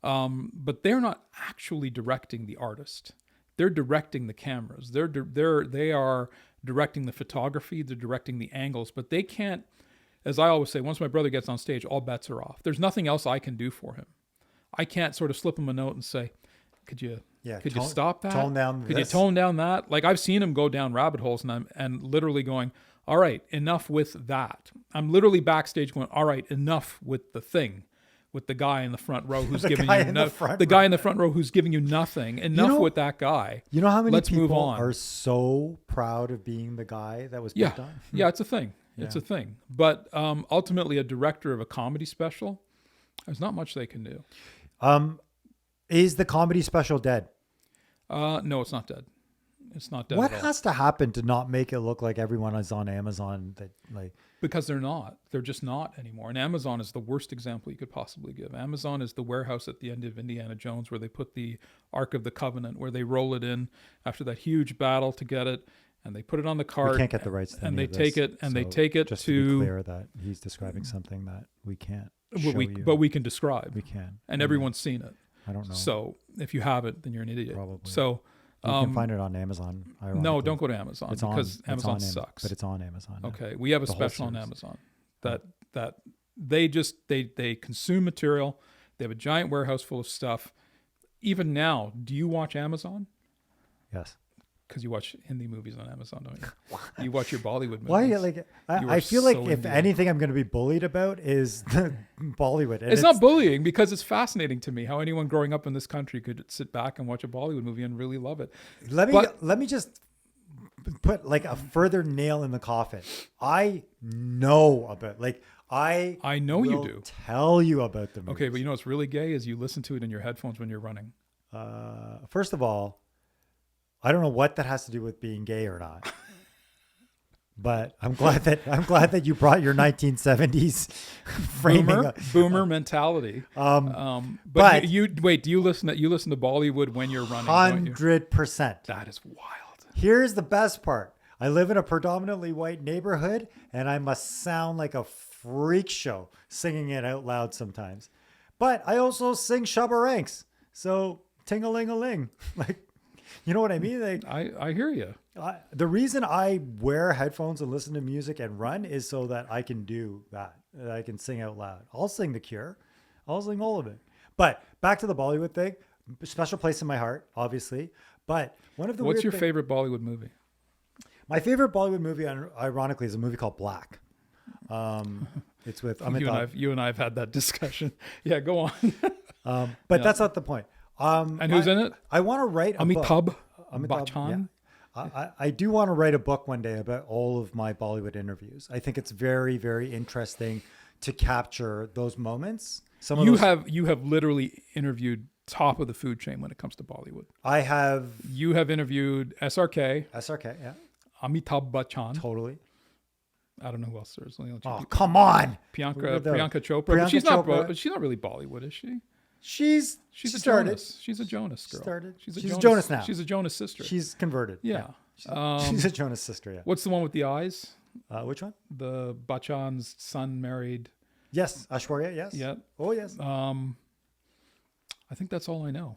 But they're not actually directing the artist. They're directing the cameras. They are directing the photography. They're directing the angles, but they can't, as I always say, once my brother gets on stage, all bets are off. There's nothing else I can do for him. I can't sort of slip him a note and say, could you stop that? Tone down Could you tone down that? Like, I've seen him go down rabbit holes, and literally going, all right, enough with that. I'm literally backstage going, all right, enough with the thing, with the guy in the front row who's giving you the guy in the front row who's giving you nothing. Enough with that guy. You know how many Let's move people on. are so proud of being the guy that was picked on? Yeah, it's a thing. It's a thing. But ultimately, a director of a comedy special, there's not much they can do. Is the comedy special dead? No, it's not dead. It's not dead. What at all. has to happen to not make it look like everyone is on Amazon? Because they're not. They're just not anymore. And Amazon is the worst example you could possibly give. Amazon is the warehouse at the end of Indiana Jones where they put the Ark of the Covenant, where they roll it in after that huge battle to get it, and they put it on the cart. We can't get the rights to and any they of take this, it and so they take it just to be clear that he's describing something that we can't show you. But we can describe. We can. And everyone's seen it. I don't know. So if you have it, then you're an idiot. Probably. So you can find it on Amazon. no, ironically. don't go to Amazon because Amazon sucks. But it's on Amazon. Yeah. Okay, we have a The whole special on series. Amazon that they consume material. They have a giant warehouse full of stuff. Even now, do you watch Amazon? Yes. Because you watch Hindi movies on Amazon, don't you? You watch your Bollywood movies. Why? I feel like so if Indian. anything I'm going to be bullied about is the Bollywood. And It's not bullying, because it's fascinating to me how anyone growing up in this country could sit back and watch a Bollywood movie and really love it. Let me just put like a further nail in the coffin. I know about I know you will do. Tell you about the movie. Okay, but you know what's really gay is you listen to it in your headphones when you're running. First of all, I don't know what that has to do with being gay or not. But I'm glad that you brought your 1970s framing. Boomer mentality. But you wait. Do you listen to Bollywood when you're running? don't you? 100%. That is wild. Here's the best part. I live in a predominantly white neighborhood, and I must sound like a freak show singing it out loud sometimes. But I also sing Shabba Ranks. So ting-a-ling-a-ling. Like, you know what I mean? Like, I hear you. the reason I wear headphones and listen to music and run is so that I can do that. I can sing out loud. I'll sing The Cure. I'll sing all of it. But back to the Bollywood thing. Special place in my heart, obviously. But one of the What's weird your thing- favorite Bollywood movie? My favorite Bollywood movie, ironically, is a movie called Black. It's with Amitabh. You and I have had that discussion. Yeah, go on. But that's not the point. And who's in it? I want to write a book. Amitabh Amitabh Bachchan. Yeah. I do want to write a book one day about all of my Bollywood interviews. I think it's very, very interesting to capture those moments. You have literally interviewed top of the food chain when it comes to Bollywood. I have You have interviewed SRK, yeah, Amitabh Bachchan. totally. I don't know who else there is. Oh, come on. Priyanka Chopra. Priyanka But she's not. Chopra. She's not really Bollywood, is she? She's She's a started. Jonas. She's a Jonas girl. Started. She's a Jonas now. She's a Jonas sister. She's converted. yeah. She's a Jonas sister. Yeah. What's the one with the eyes? Which one? The Bachchan's son married. Yes, Aishwarya. Yes. Yeah. Oh yes. I think that's all I know.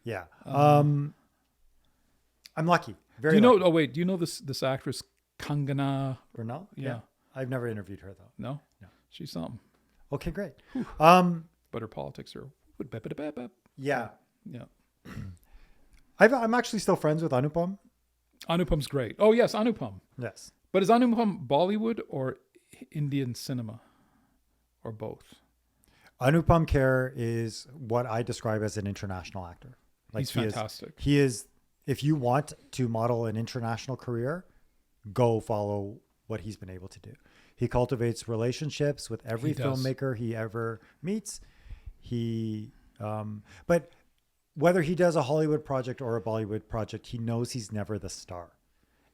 Yeah. I'm lucky. Very. Do you know? lucky. Oh wait. Do you know this actress Kangana? Bernal? Yeah. I've never interviewed her though. No. No. She's something. Okay, great. But her politics are. Yeah. Yeah. I'm actually still friends with Anupam. Anupam's great. Oh yes, Anupam. Yes. But is Anupam Bollywood or Indian cinema, or both? Anupam Kher is what I describe as an international actor. He's fantastic. He is. If you want to model an international career, go follow what he's been able to do. He cultivates relationships with every He does. filmmaker he ever meets. But whether he does a Hollywood project or a Bollywood project, he knows he's never the star.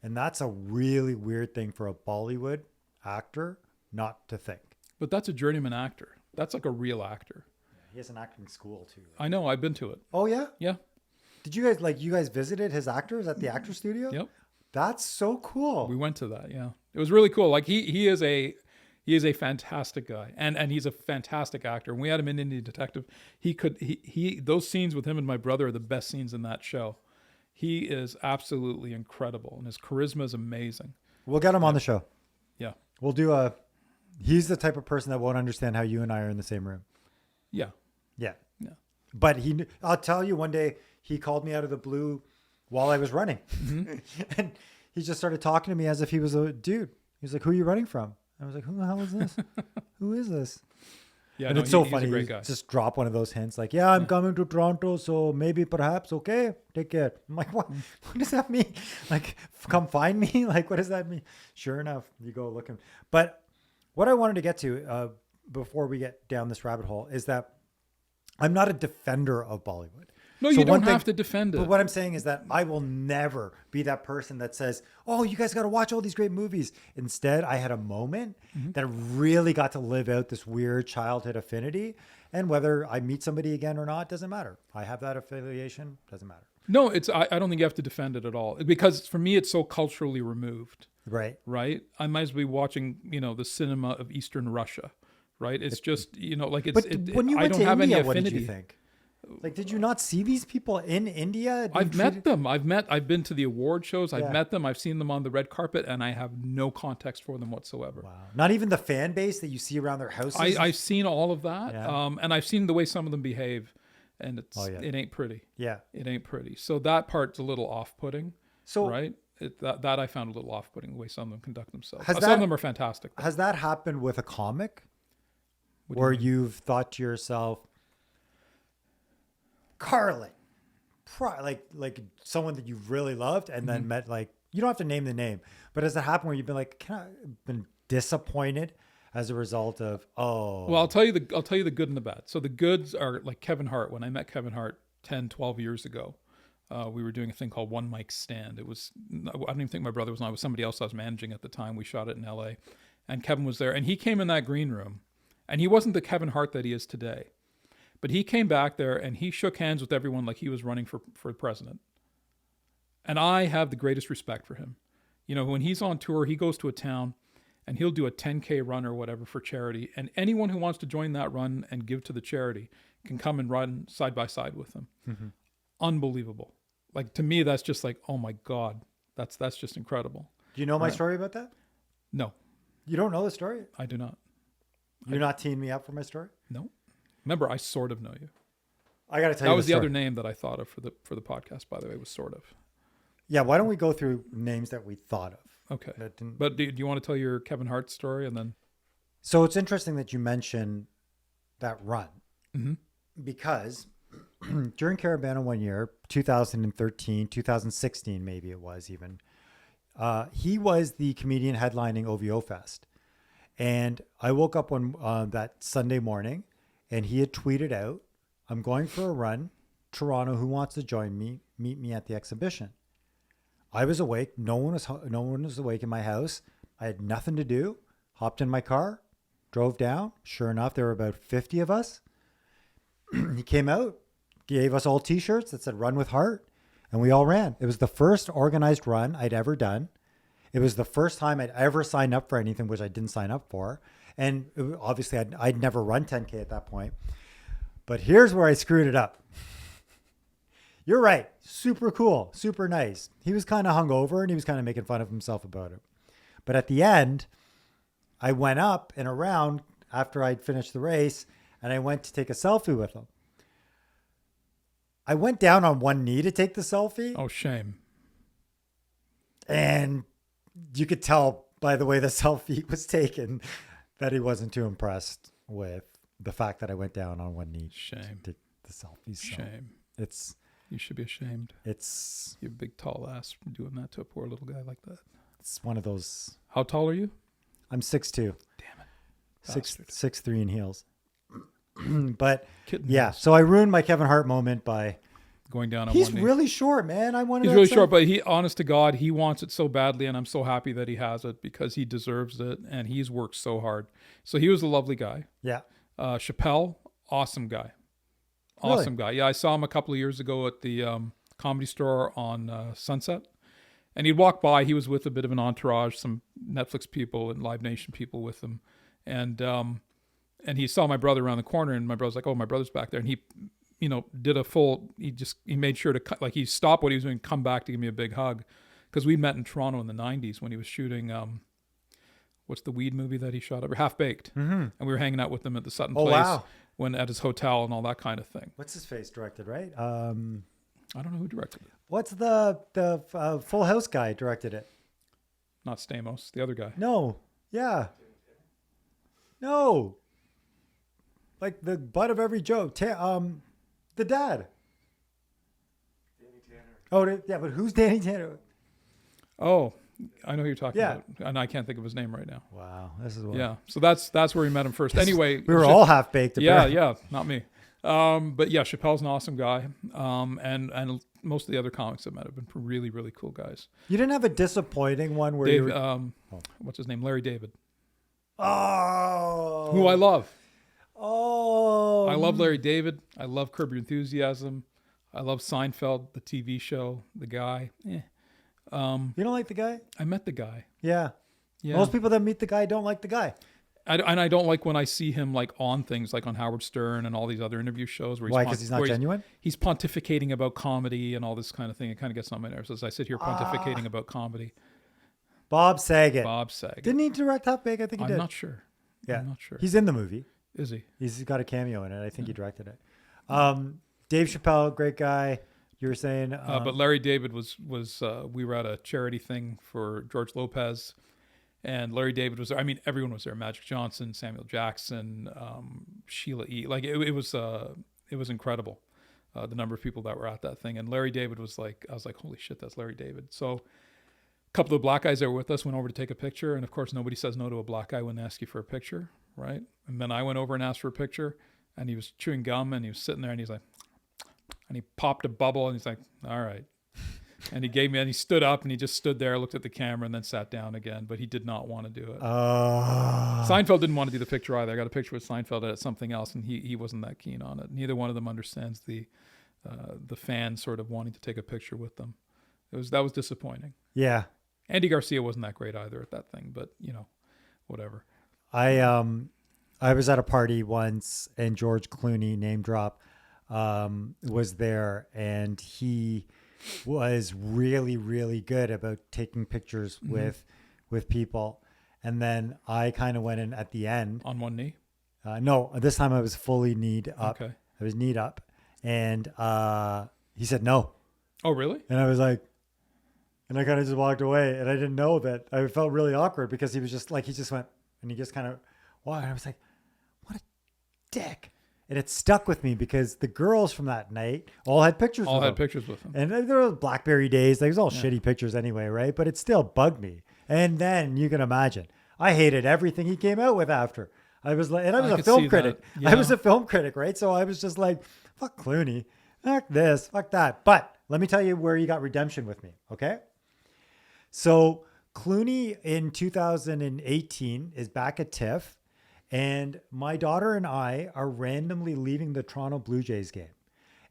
And that's a really weird thing for a Bollywood actor not to think. But that's a journeyman actor. That's like a real actor. He has an acting school too. I know. I've been to it. Oh yeah. Yeah. Did you guys visited his actors at the actor studio? Yep. That's so cool. We went to that. Yeah. It was really cool. Like he is a fantastic guy, and he's a fantastic actor. When we had him in Indian Detective, he those scenes with him and my brother are the best scenes in that show. He is absolutely incredible, and his charisma is amazing. We'll get him on the show. Yeah. We'll do he's the type of person that won't understand how you and I are in the same room. Yeah. Yeah. Yeah. But I'll tell you, one day he called me out of the blue while I was running. And he just started talking to me as if he was a dude. He was like, "Who are you running from?" I was like, "Who the hell is this? Who is this?" Yeah. And no, it's so he's funny. a great You guy. just drop one of those hints like, "Yeah, I'm coming to Toronto, so maybe, perhaps, okay, take care." I'm like, what does that mean? Like, come find me? Like, what does that mean? Sure enough, you go looking. But what I wanted to get to before we get down this rabbit hole is that I'm not a defender of Bollywood. No, So you one don't thing- have to defend it. But what I'm saying is that I will never be that person that says, "Oh, you guys got to watch all these great movies." Instead, I had a moment that really got to live out this weird childhood affinity. And whether I meet somebody again or not, doesn't matter. I have that affiliation, doesn't matter. No, I don't think you have to defend it at all, because for me, it's so culturally removed, Right. right? I might as well be watching, the cinema of Eastern Russia, right? It's just, like But it's, when you I went don't to have India, any what affinity. did you think? Like, did you not see these people in India? I've met them. I've been to the award shows. I've Yeah. met them. I've seen them on the red carpet, and I have no context for them whatsoever. Wow. Not even the fan base that you see around their houses? I've seen all of that, Yeah. and I've seen the way some of them behave, and Oh, yeah. it ain't pretty. Yeah. It ain't pretty. So that part's a little off-putting, So right? That I found a little off-putting, the way some of them conduct themselves. Has Some that- of them are fantastic. has that happened with a comic? What do you Where mean? you've thought to yourself, Carlin, like someone that you really loved and then met, like, you don't have to name the name, but has it happened where you've been like, been disappointed as a result of, Well, I'll tell you the good and the bad. So the goods are like Kevin Hart. When I met Kevin Hart 10, 12 years ago, we were doing a thing called One Mic Stand. I don't even think my brother was on. It was somebody else I was managing at the time. We shot it in LA, and Kevin was there, and he came in that green room, and he wasn't the Kevin Hart that he is today, but he came back there and he shook hands with everyone like he was running for president. And I have the greatest respect for him. When he's on tour, he goes to a town and he'll do a 10K run or whatever for charity. And anyone who wants to join that run and give to the charity can come and run side by side with him. Mm-hmm. Unbelievable. Like, to me, that's just like, oh my God, that's just incredible. do you know my story about that? No, You don't know the story? I do not. You're not teeing me up for my story? No. Remember, I sort of know you. I got to tell That you was the story. other name that I thought of for the podcast, by the way, was sort of. Yeah, why don't we go through names that we thought of? Okay. That didn't- But do you want to tell your Kevin Hart story and then? So it's interesting that you mention that run Mhm. because during Caravana one year, 2013, 2016, maybe it was even, he was the comedian headlining OVO Fest. And I woke up that Sunday morning and he had tweeted out, "I'm going for a run. Toronto, who wants to join me? Meet me at the exhibition." I was awake. No one was awake in my house. I had nothing to do. Hopped in my car, drove down. Sure enough, there were about 50 of us. He came out, gave us all T-shirts that said "Run with Heart," and we all ran. It was the first organized run I'd ever done. It was the first time I'd ever signed up for anything, which I didn't sign up for. And obviously, I'd never run 10K at that point. But here's where I screwed it up. You're right. Super cool. Super nice. He was kind of hungover and he was kind of making fun of himself about it. But at the end, I went up and around after I'd finished the race and I went to take a selfie with him. I went down on one knee to take the selfie. Oh, shame. And you could tell by the way the selfie was taken that he wasn't too impressed with the fact that I went down on one knee Shame. to take the selfie. So Shame. You should be ashamed. It's You big tall ass doing that to a poor little guy like that. one of those. How tall are you? I'm 6'2", Damn it. six Bastard. 6'3" in heels. But Kitten yeah, heels. so I ruined my Kevin Hart moment by Going down on he's one knee. really short, man. I wanted. He's that really short, selfie. but he, honest to God, he wants it so badly, and I'm so happy that he has it because he deserves it, and he's worked so hard. So he was a lovely guy. Yeah, Chappelle, awesome guy. Awesome guy. Yeah, I saw him a couple of years ago at the Comedy Store on Sunset. And he'd walk by. He was with a bit of an entourage, some Netflix people and Live Nation people with him. And he saw my brother around the corner, and my brother's like, "Oh, my brother's back there." And he, did a full. He made sure to he stopped what he was doing, come back to give me a big hug, because we met in Toronto in the '90s when he was shooting. What's the weed movie that he shot up? Half Baked. And we were hanging out with him at the Sutton Place wow. when at his hotel and all that kind of thing. What's his face directed, right? I don't know who directed it. What's the Full House guy directed it? Not Stamos, the other guy. No. Yeah. No. Like the butt of every joke. The dad. Danny Tanner. Oh, yeah, but who's Danny Tanner? Oh, I know who you're talking Yeah. about, and I can't think of his name right now. Wow, this is what. Yeah, so that's where we met him first. Anyway, we were all half baked. Yeah, not me. But yeah, Chappelle's an awesome guy, and most of the other comics I've met have been really, really cool guys. You didn't have a disappointing one where Dave, you were... what's his name? Larry David, Oh. who I love. Oh. I love Larry David. I love Curb Your Enthusiasm. I love Seinfeld, the TV show, the guy. You don't like the guy? I met the guy. Yeah. Yeah. Most people that meet the guy don't like the guy. And I don't like when I see him like on things like on Howard Stern and all these other interview shows where he's Why? Because he's not genuine? He's pontificating about comedy and all this kind of thing. It kind of gets on my nerves as I sit here pontificating about comedy. Bob Saget. Bob Saget. Didn't he direct Half Baked? I think he did. I'm not sure. Yeah. I'm not sure. He's in the movie. Is he? He's got a cameo in it. I think he directed it. Dave Chappelle, great guy. You were saying... but Larry David was we were at a charity thing for George Lopez, and Larry David was there. I mean, everyone was there. Magic Johnson, Samuel Jackson, Sheila E. Like it was incredible, the number of people that were at that thing. And Larry David was like, I was like, holy shit, that's Larry David. So a couple of black guys that were with us went over to take a picture, and of course nobody says no to a black guy when they ask you for a picture, right? And then I went over and asked for a picture, and he was chewing gum, and he was sitting there, and he's like, and he popped a bubble, and he's like, all right. And he gave me, and he stood up, and he just stood there, looked at the camera, and then sat down again. But he did not want to do it. Seinfeld didn't want to do the picture either. I got a picture with Seinfeld at something else, and he wasn't that keen on it. Neither one of them understands the fan sort of wanting to take a picture with them. That was disappointing. Yeah. Andy Garcia wasn't that great either at that thing, but whatever. I was at a party once, and George Clooney, name drop, was there, and he was really, really good about taking pictures with people. And then I kind of went in at the end. On one knee? No, this time I was fully kneed up. Okay. I was kneed up, and he said no. Oh, really? And I was like, and I kind of just walked away, and I didn't know that. I felt really awkward because he was just like, he just went, and he just kind of, wow. And I was like, what a dick. And it stuck with me because the girls from that night all had pictures with him. Pictures with him. And there were BlackBerry days. Like, it was all shitty pictures anyway, right? But it still bugged me. And then you can imagine, I hated everything he came out with after. I was like, and I was a film critic. Yeah. I was a film critic, right? So I was just like, fuck Clooney, fuck this, fuck that. But let me tell you where he got redemption with me, okay? So Clooney in 2018 is back at TIFF, and my daughter and I are randomly leaving the Toronto Blue Jays game.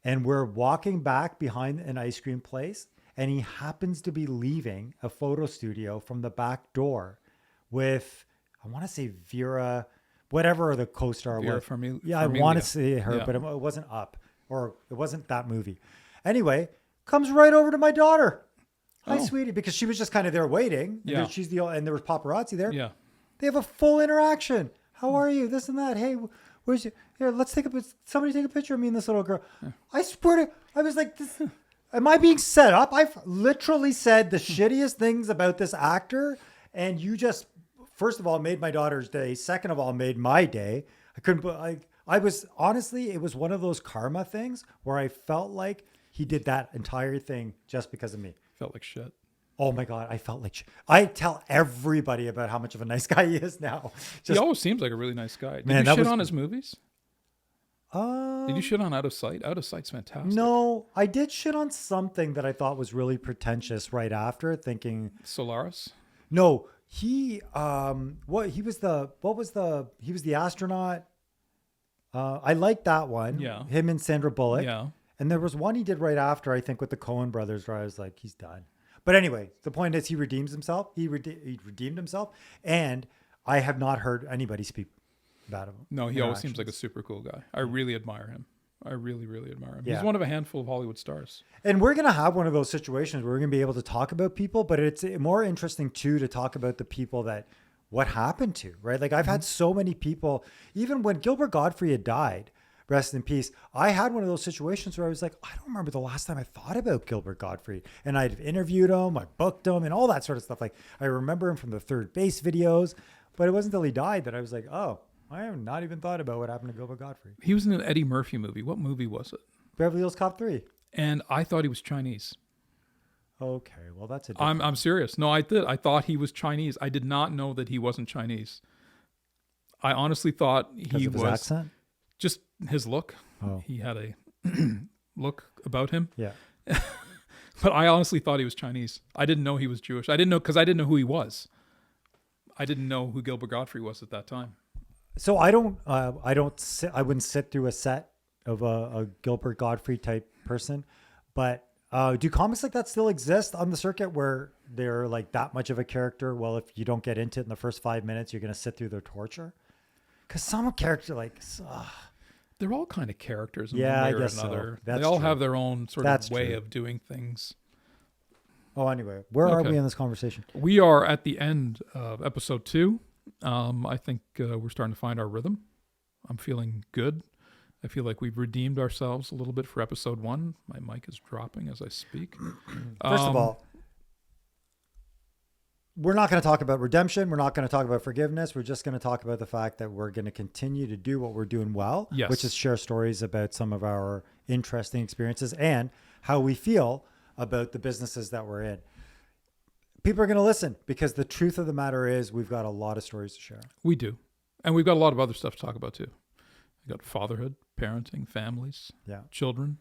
And we're walking back behind an ice cream place, and he happens to be leaving a photo studio from the back door with, I want to say Vera, whatever the co-star Vera was. Farmiga. I want to say her, but it wasn't Up, or it wasn't that movie. Anyway, comes right over to my daughter. Hi, sweetie, because she was just kind of there waiting. Yeah. She's and there was paparazzi there. Yeah. They have a full interaction. How are you? This and that. Hey, where's you? Here, let's take somebody take a picture of me and this little girl. Yeah. I swear to, I was like, am I being set up? I've literally said the shittiest things about this actor, and you just, first of all, made my daughter's day. Second of all, made my day. I couldn't, I was, honestly, it was one of those karma things where I felt like he did that entire thing just because of me. Felt like shit. Oh my God, I felt like I tell everybody about how much of a nice guy he is now. He always seems like a really nice guy. Did Man, you shit on his movies? Did you shit on Out of Sight? Out of Sight's fantastic. No, I did shit on something that I thought was really pretentious right after, thinking Solaris? No, he he was the astronaut. I like that one. Yeah. Him and Sandra Bullock. Yeah. And there was one he did right after, I think, with the Coen brothers, where I was like, he's done. But anyway, the point is he redeems himself. He redeemed himself. And I have not heard anybody speak bad of him. No, he always seems like a super cool guy. I really admire him. I really, really admire him. Yeah. He's one of a handful of Hollywood stars. And we're going to have one of those situations where we're going to be able to talk about people, but it's more interesting too to talk about the people that what happened to, right? Like I've had so many people, even when Gilbert Gottfried had died, rest in peace, I had one of those situations where I was like, I don't remember the last time I thought about Gilbert Gottfried. And I'd interviewed him, I booked him, and all that sort of stuff. Like I remember him from the Third Base videos, but it wasn't until he died that I was like, oh, I have not even thought about what happened to Gilbert Gottfried. He was in an Eddie Murphy movie. What movie was it? Beverly Hills Cop 3. And I thought he was Chinese. Okay, well, that's a different... I'm serious. No, I did. I thought he was Chinese. I did not know that he wasn't Chinese. I honestly thought he of his was accent? just his look. Oh. He had a look about him. Yeah. But I honestly thought he was Chinese. I didn't know he was Jewish. I didn't know because I didn't know who he was. I didn't know who Gilbert Gottfried was at that time. So I wouldn't sit through a set of a Gilbert Gottfried type person, but do comics like that still exist on the circuit where they're like that much of a character? Well, if you don't get into it in the first 5 minutes, you're going to sit through their torture. Because some character like, they're all kind of characters in Yeah, one I way or guess so. another. That's they all true. have their own sort That's of way true. of doing things. oh, anyway, where are Okay. we in this conversation? We are at the end of episode 2. I think we're starting to find our rhythm. I'm feeling good. I feel like we've redeemed ourselves a little bit for episode 1. My mic is dropping as I speak. First of all, we're not going to talk about redemption. We're not going to talk about forgiveness. We're just going to talk about the fact that we're going to continue to do what we're doing well, Yes. which is share stories about some of our interesting experiences and how we feel about the businesses that we're in. People are going to listen because the truth of the matter is we've got a lot of stories to share. We do. And we've got a lot of other stuff to talk about too. We've got fatherhood, parenting, families, Yeah. children,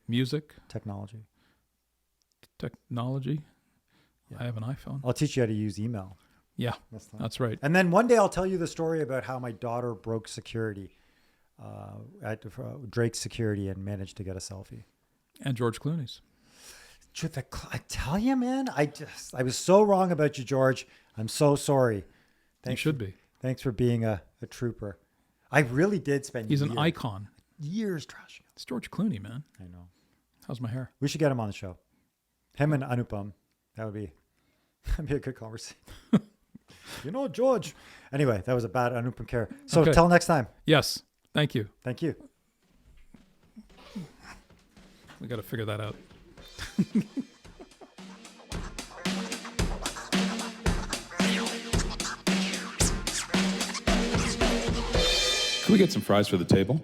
music, Technology. technology. Yeah. I have an iPhone. I'll teach you how to use email. Yeah, That's time. that's right. And then one day I'll tell you the story about how my daughter broke security at Drake's security and managed to get a selfie. And George Clooney's. Truth, I tell you, man, I was so wrong about you, George. I'm so sorry. You should be. Thanks for being a trooper. I really did spend He's years, an icon. years trashing him. It's George Clooney, man. I know. How's my hair? We should get him on the show. Him and Anupam. That'd be a good conversation. You know, George. Anyway, that was a bad Anupam care. So Okay. till next time. Yes. Thank you. Thank you. We got to figure that out. Can we get some fries for the table?